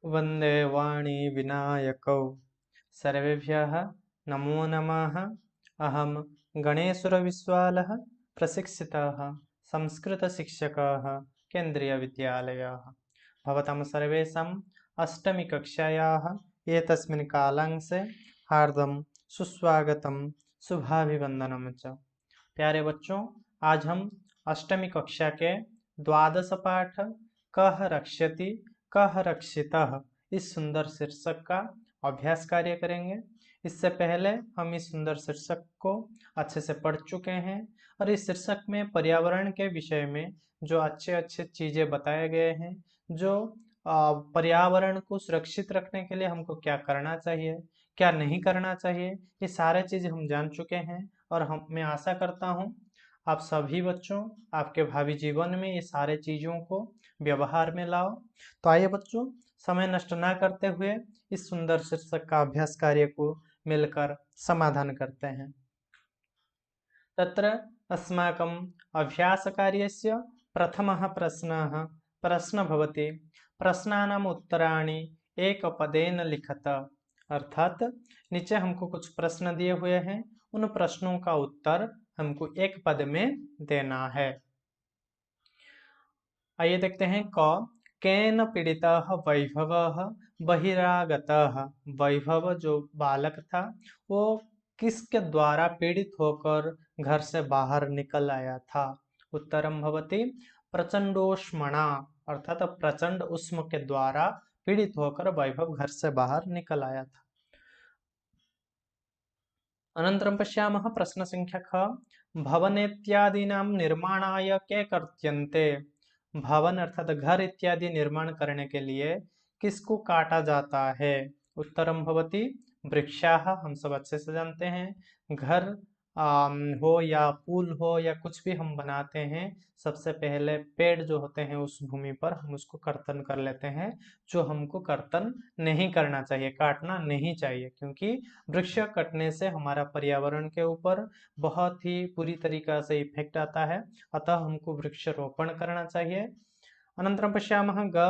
वन्दे वाणी विनायकौ सर्वेभ्यः नमो नमः। अहं गणेशुरविश्वालः प्रशिक्षितः संस्कृतशिक्षकः केन्द्रीयविद्यालयः। भवतां सर्वेषाम् अष्टमीकक्षायाः एतस्मिन् कालांशे हार्दं सुस्वागतं शुभाभिवन्दनं च। प्यारे बच्चों, आज हम अष्टमी कक्षा के द्वादश पाठ कः रक्षति कः रक्षितः इस सुंदर शीर्षक का अभ्यास कार्य करेंगे। इससे पहले हम इस सुंदर शीर्षक को अच्छे से पढ़ चुके हैं और इस शीर्षक में पर्यावरण के विषय में जो अच्छे अच्छे चीजें बताए गए हैं, जो पर्यावरण को सुरक्षित रखने के लिए हमको क्या करना चाहिए, क्या नहीं करना चाहिए, ये सारे चीजें हम जान चुके हैं। और मैं आशा करता हूँ आप सभी बच्चों आपके भावी जीवन में ये सारे चीजों को व्यवहार में लाओ। तो आइए बच्चों, समय नष्ट ना करते हुए इस सुंदर शीर्षक का अभ्यास कार्य को मिलकर समाधान करते हैं। तत्र अस्माकम् अभ्यासकार्यस्य प्रथमः प्रश्न भवति प्रश्नानाम् उत्तराणि एकपदेन लिखत। अर्थात नीचे हमको कुछ प्रश्न दिए हुए हैं, उन प्रश्नों का उत्तर हमको एक पद में देना है। आइए देखते हैं। क केन पीड़ितः वैभवः बहिरागतः। वैभव जो बालक था वो किसके द्वारा पीड़ित होकर घर से बाहर निकल आया था। उत्तरम भवति प्रचंडोष्मणा, अर्थात प्रचंड उष्म के द्वारा पीड़ित होकर वैभव घर से बाहर निकल आया था। अनन्तरं पश्यामः प्रश्न संख्या ख भवनेत्यादीनां निर्माणाय के कर्त्यन्ते। भवन अर्थात घर इत्यादि निर्माण करने के लिए किसको काटा जाता है। उत्तरम भवति वृक्षाः। हम सब अच्छे से जानते हैं, घर हो या पुल हो या कुछ भी हम बनाते हैं, सबसे पहले पेड़ जो होते हैं उस भूमि पर हम उसको कर्तन कर लेते हैं, जो हमको कर्तन नहीं करना चाहिए, काटना नहीं चाहिए, क्योंकि वृक्ष कटने से हमारा पर्यावरण के ऊपर बहुत ही बुरी तरीका से इफेक्ट आता है। अतः हमको वृक्षारोपण करना चाहिए। अनन्तरं पश्यामः ग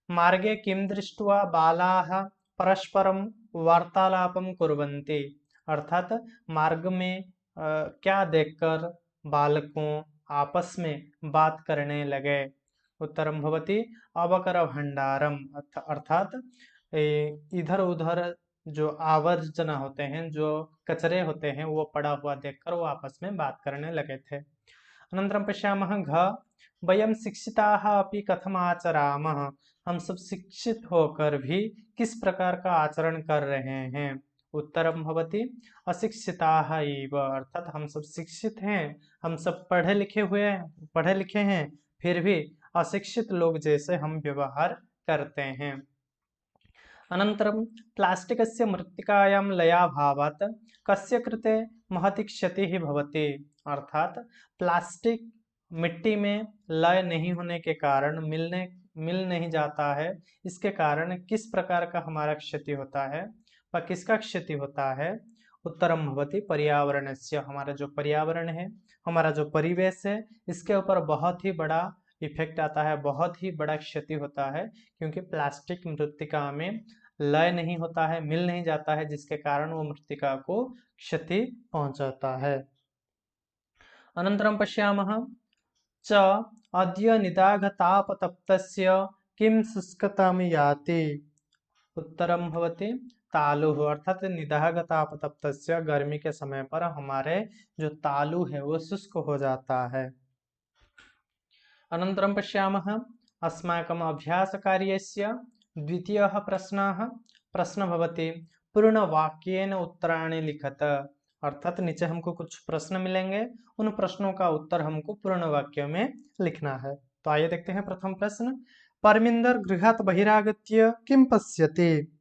मार्गे किं दृष्ट्वा बालाः परस्परं वार्तालापं कुर्वन्ति। अर्थात मार्ग में क्या देखकर बालकों आपस में बात करने लगे। उत्तरम भवति अवकर भंडारम। अर्थात इधर उधर जो आवर्जना होते हैं, जो कचरे होते हैं, वो पड़ा हुआ देखकर वो आपस में बात करने लगे थे। अनन्तरं पश्यामः घ वयं शिक्षिताः अपि कथम आचरामः। हम सब शिक्षित होकर भी किस प्रकार का आचरण कर रहे हैं। उत्तरम भवति अशिक्षिताः एव। अर्थात हम सब शिक्षित हैं, हम सब पढ़े लिखे हैं, फिर भी अशिक्षित लोग जैसे हम व्यवहार करते हैं। अनन्तरं प्लास्टिकस्य मृत्तिकायां लयाभावात् कस्य कृते महती क्षतिः भवति। अर्थात प्लास्टिक मिट्टी में लय नहीं होने के कारण मिल नहीं जाता है, इसके कारण किस प्रकार का हमारा क्षति होता है व किसका क्षति होता है। उत्तरम भवति पर्यावरणस्य। हमारा जो पर्यावरण है, हमारा जो परिवेश है, इसके ऊपर बहुत ही बड़ा इफेक्ट आता है, बहुत ही बड़ा क्षति होता है, क्योंकि प्लास्टिक मृत्तिका में लय नहीं होता है, मिल नहीं जाता है, जिसके कारण वो मृत्तिका को क्षति पहुंचाता है। अनन्तरं पश्यामः च अद्य निदाघतापतप्तस्य किं शुष्कतां याति। उत्तरम भवति तालुः। अर्थात निदाघतापतप्तस्य, गर्मी के समय पर हमारे जो तालु है वो शुष्क हो जाता है। अनन्तरं पश्यामः अस्माकम् अभ्यासकार्यस्य द्वितीयः प्रश्न भवति पूर्णवाक्येन उत्तराणि लिखत। अर्थात नीचे हमको कुछ प्रश्न मिलेंगे, उन प्रश्नों का उत्तर हमको पूर्ण वाक्य में लिखना है। तो आइए देखते हैं प्रथम प्रश्न। परमिंदर गृहात् बहिरागत्य किं पश्यति।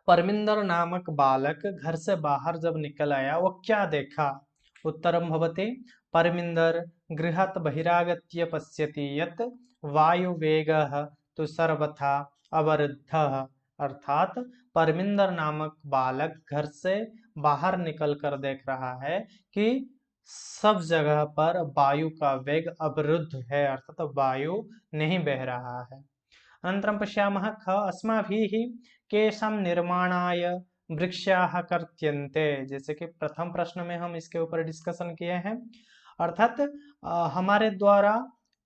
परमिंदर नामक बालक घर से बाहर जब निकल आया वो क्या देखा। उत्तरम भवति परमिंदर गृहात् बहिरागत्य पश्यति यत् वायुवेगः तु सर्वथा अवरुद्धः। अर्थात परमिंदर नामक बालक घर से बाहर निकल कर देख रहा है कि सब जगह पर वायु का वेग अवरुद्ध है, अर्थात वायु नहीं बह रहा है। अनन्तरं पश्यामः ख अस्माभिः केषां निर्माणाय वृक्षाः कर्त्यन्ते। जैसे कि प्रथम प्रश्न में हम इसके ऊपर डिस्कशन किए हैं, अर्थात हमारे द्वारा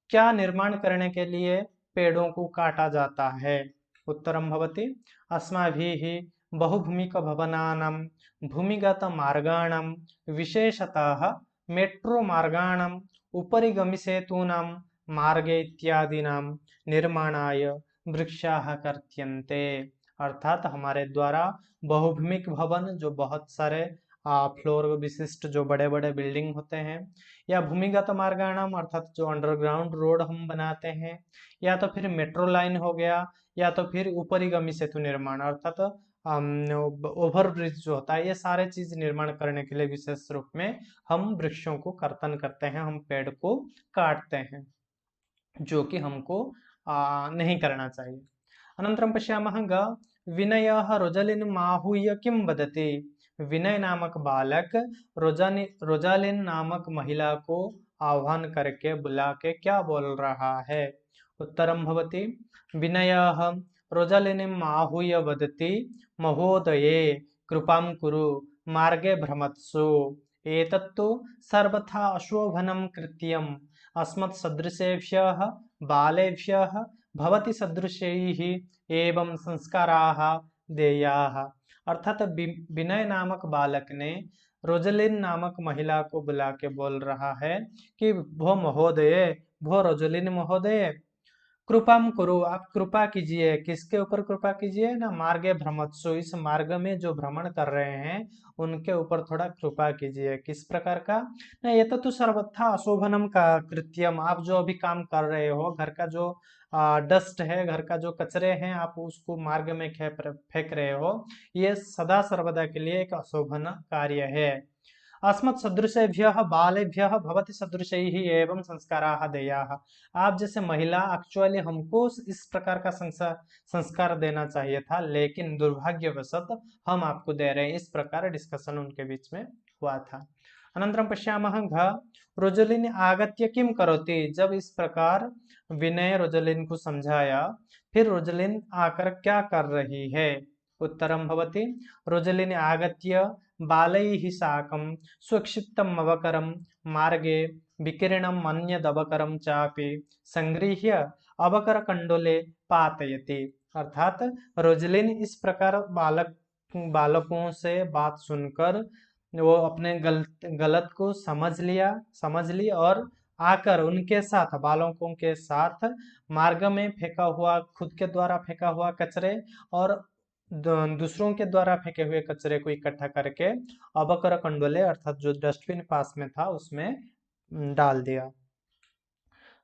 क्या निर्माण करने के लिए पेड़ों को काटा जाता है। उत्तरं भवति अस्माभिः बहुभूमिकभवनानां भूमिगतमार्गाणां विशेषतः मेट्रो मार्गाणाम् उपरि गमिसेतूनां मार्गे इत्यादीनां निर्माणाय वृक्षाः कर्त्यन्ते। अर्थात हमारे द्वारा बहुभूमिक भवन, जो बहुत सारे फ्लोर विशिष्ट जो बड़े बड़े बिल्डिंग होते हैं, या भूमिगत मार्गाणाम अर्थात जो अंडरग्राउंड रोड हम बनाते हैं, या तो फिर मेट्रो लाइन हो गया, या तो फिर ऊपरीगामी सेतु निर्माण अर्थात ओवर ब्रिज जो होता है, ये सारे चीज निर्माण करने के लिए विशेष रूप में हम वृक्षों को कर्तन करते हैं, हम पेड़ को काटते हैं, जो कि हमको नहीं करना चाहिए। अनन्तरं पश्यामः ग विनयः रोजलिनमाहूय किं वदति। विनय नामक बालक रोजालिन नामक महिला को आह्वान करके बुला के क्या बोल रहा है। उत्तरं भवति विनयः रोजालिनीम् आहूय वदति महोदये कृपां कुरु मार्गे भ्रमत्सु एतत्तु सर्वथा अशोभनं कृत्यम् अस्मत् सदृशेभ्यः बालेभ्यः भवति सदृशैः एवं संस्काराः देयाः। अर्थात विनय नामक बालक ने रोजलिन नामक महिला को बुला के बोल रहा है कि भो महोदय, भो रोजलिन महोदय, कृपाम करो, आप कृपा कीजिए। किसके ऊपर कृपा कीजिए ना, मार्गे भ्रमत्सु, इस मार्ग में जो भ्रमण कर रहे हैं उनके ऊपर थोड़ा कृपा कीजिए। किस प्रकार का ना, ये तो सर्वथा अशोभनम का कृत्यम, आप जो अभी काम कर रहे हो, घर का जो डस्ट है, घर का जो कचरे हैं, आप उसको मार्ग में फेंक रहे हो, ये सदा सर्वदा के लिए एक अशोभन कार्य है। अस्मत् सदृशेभ्यः बालेभ्यः भवति सदृशैः एवं संस्काराः देयाः। आप जैसे महिला, एक्चुअली हमको इस प्रकार का संस्कार देना चाहिए था, लेकिन दुर्भाग्यवशत हम आपको दे रहे हैं। इस प्रकार डिस्कशन उनके बीच में हुआ था। अनन्तरं पश्यामः घ रोजलिन आगत्य किं करोति। जब इस प्रकार विनय रोजलिन को समझाया, फिर रोजलिन आकर क्या कर रही है। उत्तरं भवति रोजलिन आगत्य बालैः साकं स्वक्षिप्तम् अवकरं मार्गे विकीर्णम् अन्यदवकरं चापि संगृह्य अवकरकण्डोले पातयति। अर्थात रोजलिन इस प्रकार बालकों से बात सुनकर वो अपने गलत को समझ ली और आकर उनके साथ, बालकों के साथ मार्ग में फेंका हुआ, खुद के द्वारा फेंका हुआ कचरे और दूसरों के द्वारा फेंके हुए कचरे को इकट्ठा करके अवकर कंडोले अर्थात जो डस्टबिन पास में था उसमें डाल दिया।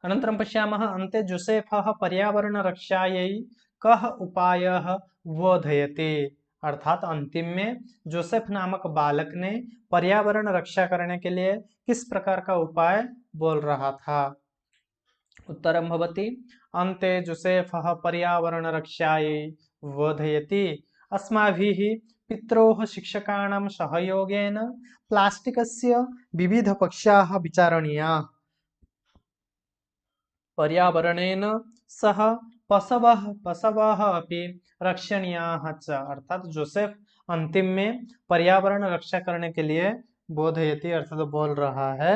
अनन्तरं पश्यामः अन्ते जोसेफः पर्यावरण रक्षायै कः उपायः बोधयति। अर्थात अंतिम में जोसेफ नामक बालक ने पर्यावरण रक्षा करने के लिए किस प्रकार का उपाय बोल रहा था। उत्तरं भवति अन्ते जोसेफः पर्यावरण रक्षायै बोधयति अस्माभिः पित्रोः शिक्षकाणां सहयोगेन प्लास्टिकस्य विविधपक्षाः विचारणीयाः पर्यावरणेन सह पशवः अपि रक्षणीयाः च। अर्थात जोसेफ अंतिम में पर्यावरण रक्षा करने के लिए बोधयति अर्थात बोल रहा है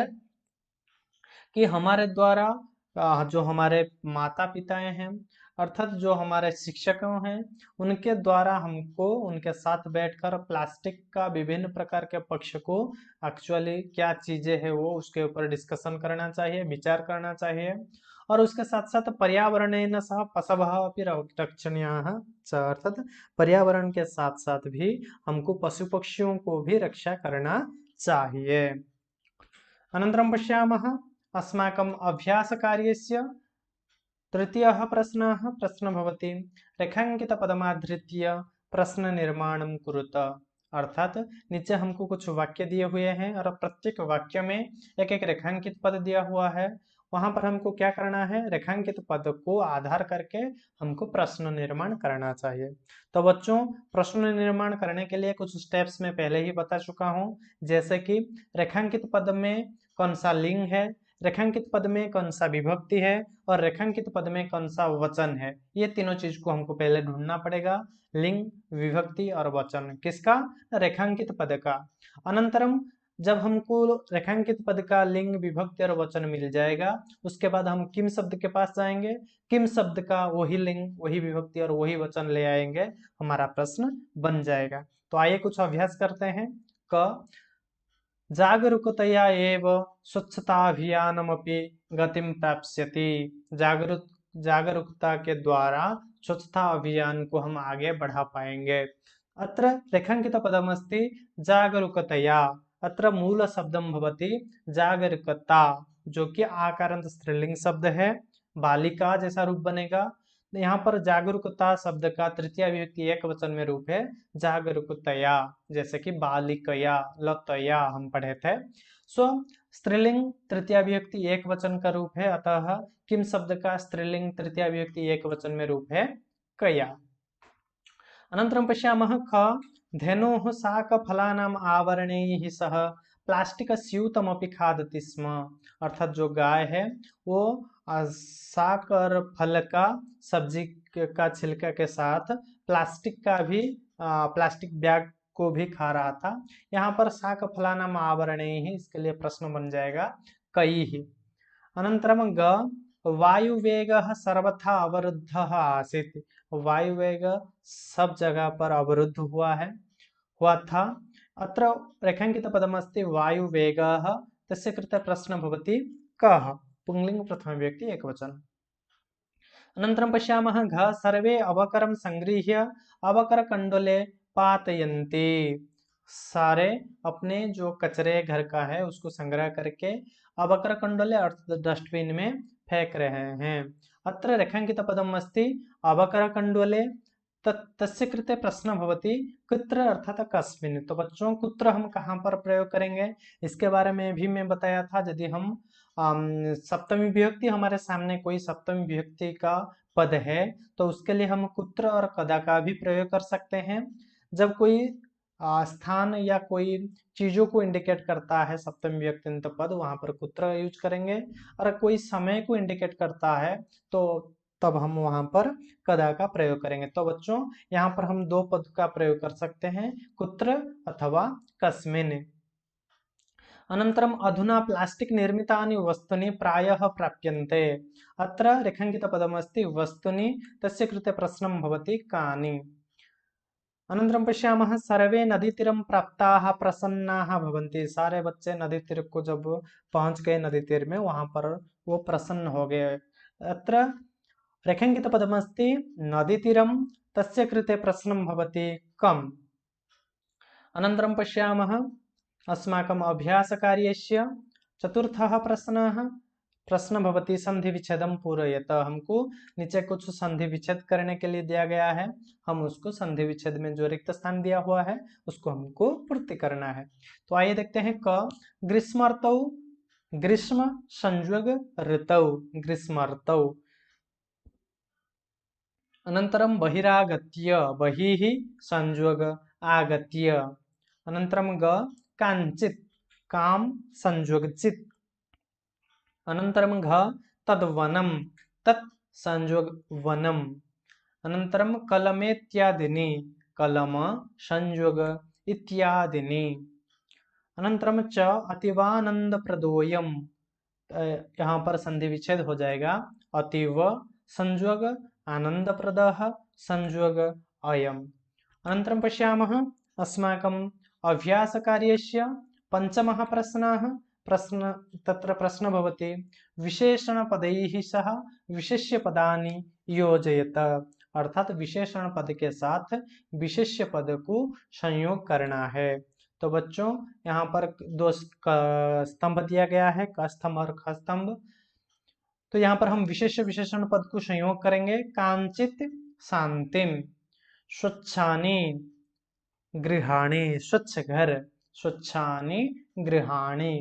कि हमारे द्वारा जो हमारे माता पिता हैं अर्थात जो हमारे शिक्षकों हैं, उनके द्वारा हमको उनके साथ बैठकर प्लास्टिक का विभिन्न प्रकार के पक्ष को एक्चुअली क्या चीजें हैं वो उसके ऊपर डिस्कशन करना चाहिए, विचार करना चाहिए। और उसके साथ साथ पर्यावरणेन सह पशवः अपि रक्षणीयाः च। अर्थात पर्यावरण के साथ साथ भी हमको पशु पक्षियों को भी रक्षा करना चाहिए। अनन्तरं पश्यामः अस्माकम् अभ्यासकार्यस्य तृतीयः प्रश्न भवति रेखांकितपदमाधृत्य प्रश्न निर्माणं कुरुत। अर्थात नीचे हमको कुछ वाक्य दिए हुए हैं और प्रत्येक वाक्य में एक एक रेखांकित पद दिया हुआ है। वहां पर हमको क्या करना है, रेखांकित पद को आधार करके हमको प्रश्न निर्माण करना चाहिए। तो बच्चों, प्रश्न निर्माण करने के लिए कुछ स्टेप्स में पहले ही बता चुका हूं, जैसे कि रेखांकित पद में कौन सा लिंग है, रेखांकित पद में कौन सा विभक्ति है और रेखांकित पद में कौन सा वचन है, ये तीनों चीज को हमको पहले ढूंढना पड़ेगा। लिंग, विभक्ति और वचन किसका? रेखांकित पद का। अनंतरम जब हमको रेखांकित पद का लिंग, विभक्ति और वचन मिल जाएगा, उसके बाद हम किम शब्द के पास जाएंगे, किम शब्द का वही लिंग, वही विभक्ति और वही वचन ले आएंगे, हमारा प्रश्न बन जाएगा। तो आइए कुछ अभ्यास करते हैं। क जागरूकतया एव स्वच्छताभियानमपि गतिं प्राप्स्यति। जागरूकता के द्वारा स्वच्छता अभियान को हम आगे बढ़ा पाएंगे। अत्र रेखांकित पदमस्ति जागरूकतया। अत्र मूल शब्दं भवति जागरूकता, जो कि आकारांत स्त्रीलिंग शब्द है, बालिका जैसा रूप बनेगा। यहाँ पर जागरूकता शब्द का तृतीय विभक्ति एक वचन में रूप है जागरूकतया, जैसे कि बालिकया, लतया हम पढ़े थे। सो स्त्रीलिंग तृतीय विभक्ति एक वचन का रूप है, अतः किम शब्द का स्त्रीलिंग तृतीय विभक्ति एक वचन में रूप है कया। अनन्तरं पश्यामः ख धेनोः शाकफलानाम् आवरणैः सह प्लास्टिक स्यूतमपि खादति स्म। अर्थात जो गाय है वो शाक और फल का, सब्जी का छिलका के साथ प्लास्टिक का भी प्लास्टिक बैग को भी खा रहा था। यहाँ पर शाक फलानाम आवरणैः, इसके लिए प्रश्न बन जाएगा कैः। अनन्तरं ग वायुवेगः सर्वथा अवरुद्धः आसीत्। वायुवेग सब जगह पर अवरुद्ध हुआ था। अत्र रेखांकित पदमस्ति वायुवेगः, तस्य कृते प्रश्न भवति कः, पुंलिंग प्रथम विभक्ति एकवचन। अनन्तरं पश्यामः घ सर्वे अवकरं संगृह्य अवकरकण्डले पातयन्ति। सारे अपने जो कचरे घर का है उसको संग्रह करके अवकरकण्डले अर्थात डस्टबिन में फेंक रहे हैं। अत्र रेखांकित पदमस्ति अवकरकण्डले, तस्य कृते प्रश्न भवति कुत्र अर्थात कस्मिन्। तो बच्चों कुत्र हम कहाँ पर प्रयोग करेंगे, इसके बारे में भी मैं बताया था। यदि हम सप्तमी विभक्ति, हमारे सामने कोई सप्तमी विभक्ति का पद है तो उसके लिए हम कुत्र और कदा का भी प्रयोग कर सकते हैं। जब कोई स्थान या कोई चीजों को इंडिकेट करता है सप्तमी विभक्ति पद, वहां पर कुत्र यूज करेंगे। और कोई समय को इंडिकेट करता है तो तब हम वहां पर कदा का प्रयोग करेंगे। तो बच्चों यहाँ पर हम दो पद का प्रयोग कर सकते हैं, कुत्र अथवा कस्मिन्। अनन्तरम् अधुना प्लास्टिक निर्मितानि वस्तूनि प्रायः प्राप्यन्ते। अत्र रेखांकित पदमस्ति वस्तूनि, तस्य कृते प्रश्नं भवति कानि। अनन्तरं पश्यामः सर्वे नदीतीरं प्राप्ताः प्रसन्नाः भवन्ति। सारे बच्चे नदी तीर को जब पहुंच गए नदी तीर में, वहां पर वो प्रसन्न हो गए। अत्र रेखांकित पदमस्ति नदीतीरं, तस्य कृते प्रश्नं भवति कम्। अनन्तरं पश्यामः अस्माकम् अभ्यासकार्यस्य चतुर्थः प्रश्न भवति संधि विच्छेदं पूरयत। हमको नीचे कुछ संधि विच्छेद करने के लिए दिया गया है, हम उसको संधि विच्छेद में जो रिक्त स्थान दिया हुआ है उसको हमको पूर्ति करना है। तो आइए देखते हैं क ग्रीष्मर्तौ, ग्रीष्म संयोग ऋतौ, ग्रीष्मर्तौ। अनन्तरं बहिरागत्य, बहिः संयोग आगत्य। अनन्तरं ग काञ्चित्, काम संयोग चित्। अनन्तरं घ तद्वनं, तत् संयोग वनम्। अनन्तरं कलमेत्यादीनि, कलम संयोग इत्यादीनि। अनन्तरं च अतीवानन्दप्रदोयम्, यहाँ पर संधि विच्छेद हो जाएगा, अतीव संयोग आनंदप्रदः संयोग अयम्। अनन्तरं पश्यामः अस्माकम् अभ्यासकार्यस्य पञ्चमः प्रश्नः। तत्र प्रश्न भवति विशेषणपदैः सह विशेष्यपदानि योजयत। अर्थात विशेषण पद के साथ विशेष्य पद को संयोग करना है। तो बच्चों यहाँ पर दो स्तंभ दिया गया है, क स्तंभ और ख स्तंभ। तो यहाँ पर हम विशेष्य विशेषण पद को संयोग करेंगे। कांचित शांतिम, स्वच्छानि गृहाणि, स्वच्छ घर, स्वच्छानि गृहाणि।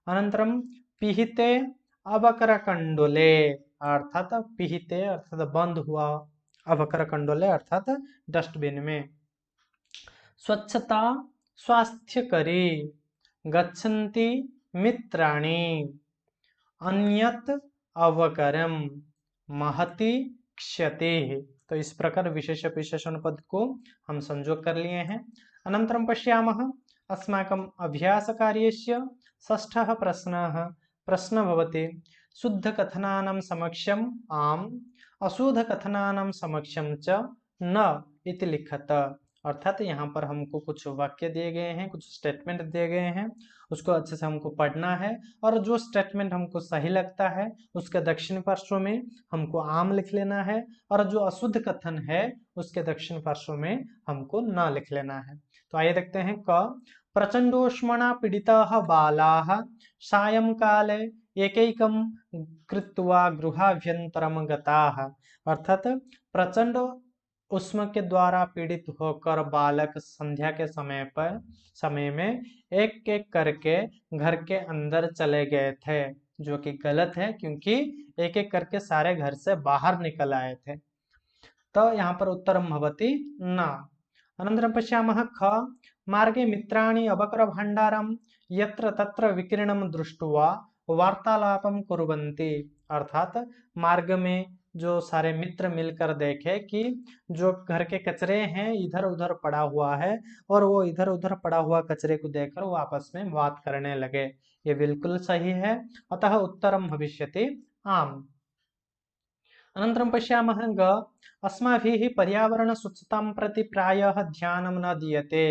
अनन्तरं पिहिते अवकरकण्डले, अर्थात पिहिते अर्थात बंद हुआ, अवकरकण्डले अर्थात डस्टबिन में। स्वच्छता स्वास्थ्यकरी, गच्छन्ति मित्राणि। अन्यत अवकरम महति क्षति। तो इस प्रकार विशेष विशेषण पद को हम संयोग कर लिए हैं। अनन्तरं पश्यामः अस्माकं अभ्यासकार्यस्य षष्ठः प्रश्नः भवति शुद्धकथनानां समक्षम् आम् अशुद्धकथनानां समक्षं च न इति लिखत। अर्थात यहाँ पर हमको कुछ वाक्य दिए गए हैं, कुछ स्टेटमेंट दिए गए हैं, उसको अच्छे से हमको पढ़ना है और जो स्टेटमेंट हमको सही लगता है उसके दक्षिण पार्श्व में हमको आम लिख लेना है और जो अशुद्ध कथन है उसके दक्षिण पार्श्व में हमको न लिख लेना है। तो आइए देखते हैं क प्रचंडोष्मणा पीड़िताः बालाः सायंकाले एकैकं कृत्वा गृहाभ्यन्तरं गताः। अर्थात प्रचंड उष्म के द्वारा पीड़ित होकर बालक संध्या के समय में एक एक करके घर के अंदर चले गए थे, जो कि गलत है क्योंकि एक एक करके सारे घर से बाहर निकल आए थे। तो यहाँ पर उत्तरम भवति न। अनन्तरं पश्यामः ख मार्गे मित्राणि अवकर भण्डारं यत्र तत्र विकीर्णं दृष्ट्वा वार्तालापं कुर्वन्ति। अर्थात मार्ग में जो सारे मित्र मिलकर देखे कि जो घर के कचरे हैं इधर उधर पड़ा हुआ है और वो इधर उधर पड़ा हुआ कचरे को देखकर वो आपस में बात करने लगे। ये बिल्कुल सही है, अतः उत्तरम भविष्यति आम। अनन्तरं पश्यामः ग अस्माभिः पर्यावरण स्वच्छतां प्रति प्रायः ध्यानं न दीयते।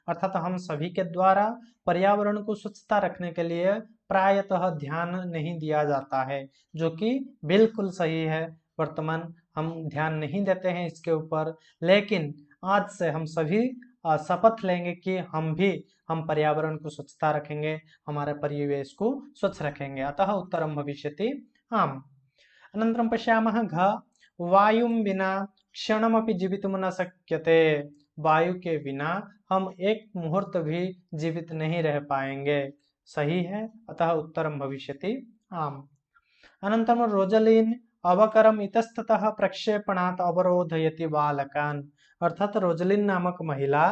अर्थात हम सभी के द्वारा पर्यावरण को स्वच्छता रखने के लिए प्रायतः ध्यान नहीं दिया जाता है, जो कि बिल्कुल सही है। वर्तमान हम ध्यान नहीं देते हैं इसके ऊपर, लेकिन आज से हम सभी शपथ लेंगे कि हम पर्यावरण को स्वच्छता रखेंगे, हमारे परिवेश को स्वच्छ रखेंगे। अतः उत्तरम भविष्यति आम। अनन्तरं पश्यामः घ वायुं विना क्षणमपि जीवितुं न शक्यते। वायु के बिना हम एक मुहूर्त भी जीवित नहीं रह पाएंगे। सही है, अतः उत्तरम भविष्यति आम। अनन्तरं रोजलिन अवकरम इतस्ततः प्रक्षेपणात् अवरोधयति बालकान्। अर्थात रोजलिन नामक महिला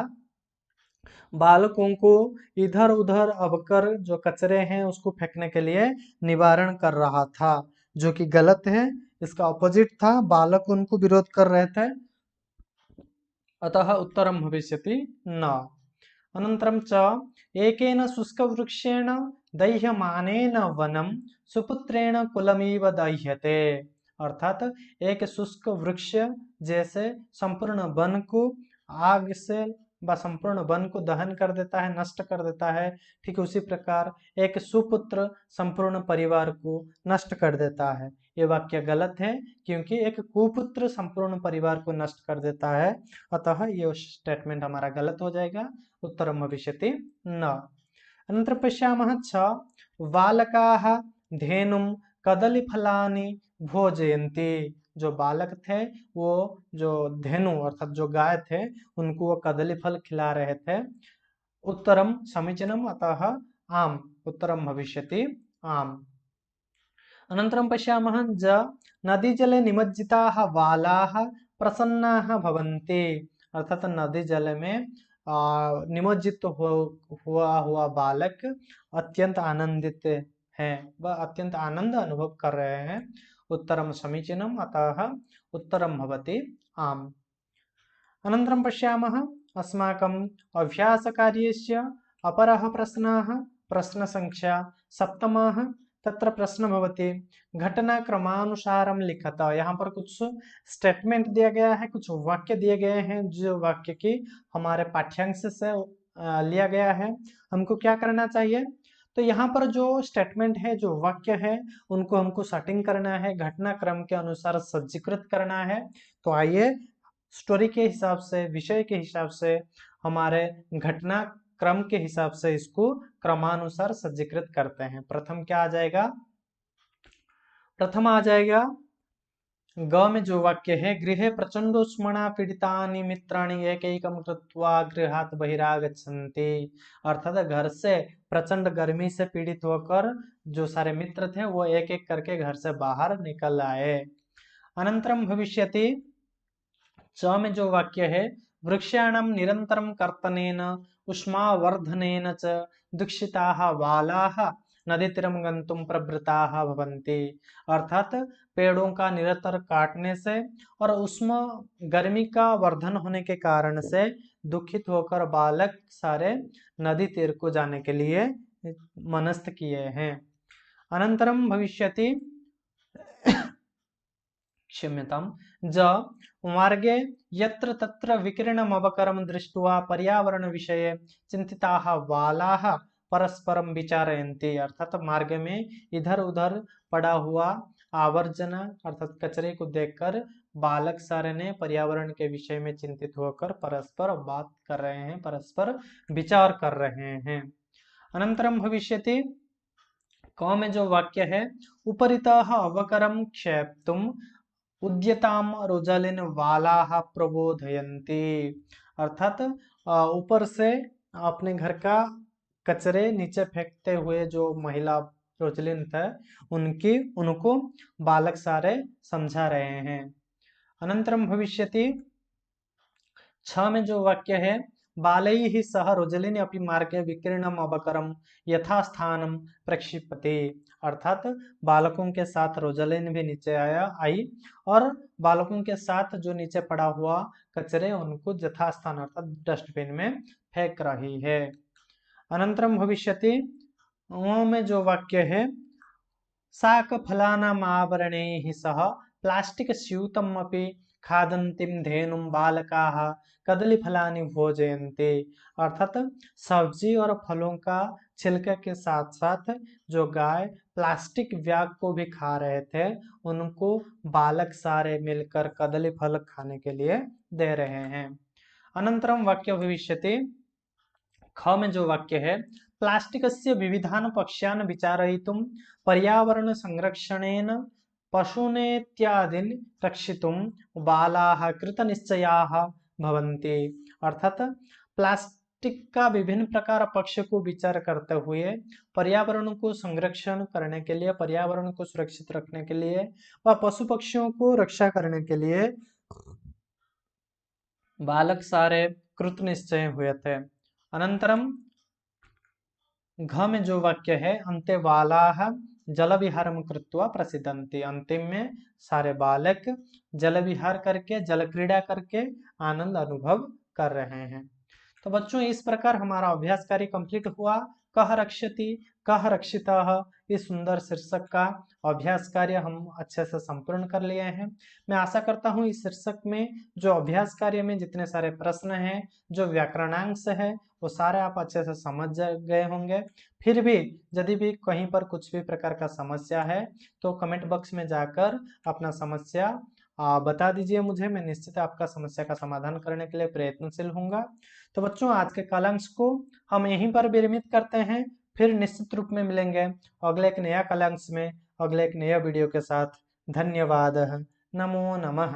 बालकों को इधर उधर अवकर जो कचरे हैं उसको फेंकने के लिए निवारण कर रहा था, जो कि गलत है। इसका ऑपोजिट था, बालक उनको विरोध कर रहे थे, अतः उत्तरम भविष्यति न। अनन्तरं च एकेन शुष्कवृक्षेण दह्यमानेन वनं सुपुत्रेण कुलमिव दह्यते। अर्थात एक शुष्क वृक्ष जैसे संपूर्ण वन को आग से संपूर्ण वन को दहन कर देता है, नष्ट कर देता है, ठीक उसी प्रकार एक सुपुत्र संपूर्ण परिवार को नष्ट कर देता है। ये वाक्य गलत है क्योंकि एक कुपुत्र संपूर्ण परिवार को नष्ट कर देता है, अतः ये स्टेटमेंट हमारा गलत हो जाएगा। उत्तरम भविष्यति न। अनन्तरं पश्यामः छ बालकाः धेनुं कदलीफलानि भोजयन्ति। जो बालक थे वो जो धेनु अर्थात जो गाय थे उनको वो कदली फल खिला रहे थे। उत्तरम समीचीनम, अतः आम। उत्तरम भविष्यति आम। अनन्तरं पश्यामः ज नदीजले निमज्जिताः बालाः प्रसन्नाः भवन्ति। अर्थात नदी जल में निमज्जित हुआ बालक अत्यंत आनंदित हैं, वह अत्यंत आनंद अनुभव कर रहे हैं। उत्तरम समीचीनम, अतः उत्तरम भवति आम। अनन्तरं पश्यामः अस्माकं अभ्यासकार्यस्य अपरः प्रश्नः प्रश्नसंख्या 7 तत्र प्रश्न भवति घटनाक्रमानुसारं लिखत। यहाँ पर कुछ स्टेटमेंट दिया गया है, कुछ वाक्य दिए गए हैं जो वाक्य की हमारे पाठ्यांश से लिया गया है। हमको क्या करना चाहिए, तो यहाँ पर जो स्टेटमेंट है, जो वाक्य है, उनको हमको सेटिंग करना है, घटनाक्रम के अनुसार सज्जीकृत करना है। तो आइए स्टोरी के हिसाब से, विषय के हिसाब से, हमारे घटना क्रम के हिसाब से इसको क्रमानुसार सज्जीकृत करते हैं। प्रथम क्या आ जाएगा, प्रथम आ जाएगा ग में जो वाक्य है गृहे प्रचंडोष्मणा पीड़ितानि मित्राणि एकैकं कृत्वा गृहात् बहिरागच्छन्ति। अर्थात घर से प्रचंड गर्मी से पीड़ित होकर जो सारे मित्र थे वो एक एक करके घर से बाहर निकल आए। अनंतरम भविष्यति च में जो वाक्य है वृक्षाणां निरंतरं कर्तनेन उष्मावर्धनेन च दीक्षिताः बालाः नदीतीरं गन्तुं प्रवृत्ताः भवन्ति। अर्थात पेड़ों का निरंतर काटने से और उष्मा गर्मी का वर्धन होने के कारण से दुखित होकर बालक सारे नदी तीर को जाने के लिए मनस्थ किए हैं। अनंतरम भविष्यति क्षम्यतां ज मार्गे यत्र तत्र विकिरणम् अवकरं दृष्ट्वा पर्यावरण विषये चिंतिताः बालाः परस्परम विचारयन्ति। अर्थात मार्ग में इधर उधर पड़ा हुआ आवर्जन अर्थात कचरे को देखकर बालक सारे ने पर्यावरण के विषय में चिंतित होकर परस्पर बात कर रहे हैं, परस्पर विचार कर रहे हैं। अनंतरम भविष्यति क में जो वाक्य है उपरितः अवकरम क्षेप्तुम उद्यताम रोजालिन वालाः प्रबोधयन्ति। अर्थात ऊपर से अपने घर का कचरे नीचे फेंकते हुए जो महिला रोजलिन थे उनको बालक सारे समझा रहे हैं। अनंतरम भविष्यति 6 में जो वाक्य है बालैः सह रोजलिनी अपि मार्गे विकीर्णम अवकरम यथास्थानम प्रक्षिपति। अर्थात बालकों के साथ रोजलिन भी नीचे आई और बालकों के साथ जो नीचे पड़ा हुआ कचरे उनको यथास्थान अर्थात डस्टबिन में फेंक रही है। अनंतरम भविष्यति में जो वाक्य है शाक फलानाम आवरणैः सह प्लास्टिक स्यूतम अपि खादन्तीं धेनुं बालकाः कदली फलानि भोजयन्ते। अर्थात सब्जी और फलों का छिलके के साथ साथ जो गाय प्लास्टिक बैग को भी खा रहे थे उनको बालक सारे मिलकर कदली फल खाने के लिए दे रहे हैं। अनंतरम वाक्य भविष्यति ख में जो वाक्य है प्लास्टिकस्य विविधान पक्ष्यान् विचारयितुं पर्यावरण संरक्षणेन पशूनेत्यादीन् रक्षितुं बालाः कृतनिश्चयाः भवन्ति। अर्थात प्लास्टिक का विभिन्न प्रकार पक्ष को विचार करते हुए पर्यावरण को संरक्षण करने के लिए, पर्यावरण को सुरक्षित रखने के लिए व पशु पक्षियों को रक्षा करने के लिए बालक सारे कृत निश्चय हुए थे। अनंतरम घ में जो वाक्य है अन्ते बालाः जल विहारम कृत्वा प्रसिद्धन्ति। अंतिम में सारे बालक जल विहार करके जल क्रीड़ा करके आनंद अनुभव कर रहे हैं। तो बच्चों इस प्रकार हमारा अभ्यास कार्य कंप्लीट हुआ। कह रक्षति कह रक्षितः इस सुंदर शीर्षक का अभ्यास कार्य हम अच्छे से संपूर्ण कर लिए हैं। मैं आशा करता हूं इस शीर्षक में जो अभ्यास कार्य में जितने सारे प्रश्न हैं, जो व्याकरणांश है, वो सारे आप अच्छे से समझ गए होंगे। फिर भी यदि भी कहीं पर कुछ भी प्रकार का समस्या है तो कमेंट बॉक्स में जाकर अपना समस्या बता दीजिए मुझे। मैं निश्चित आपका समस्या का समाधान करने के लिए प्रयत्नशील होऊंगा। तो बच्चों आज के कालांश को हम यहीं पर विरमित करते हैं। फिर निश्चित रूप में मिलेंगे अगले एक नया कालांश में, अगले एक नया वीडियो के साथ। धन्यवाद। नमो नमः।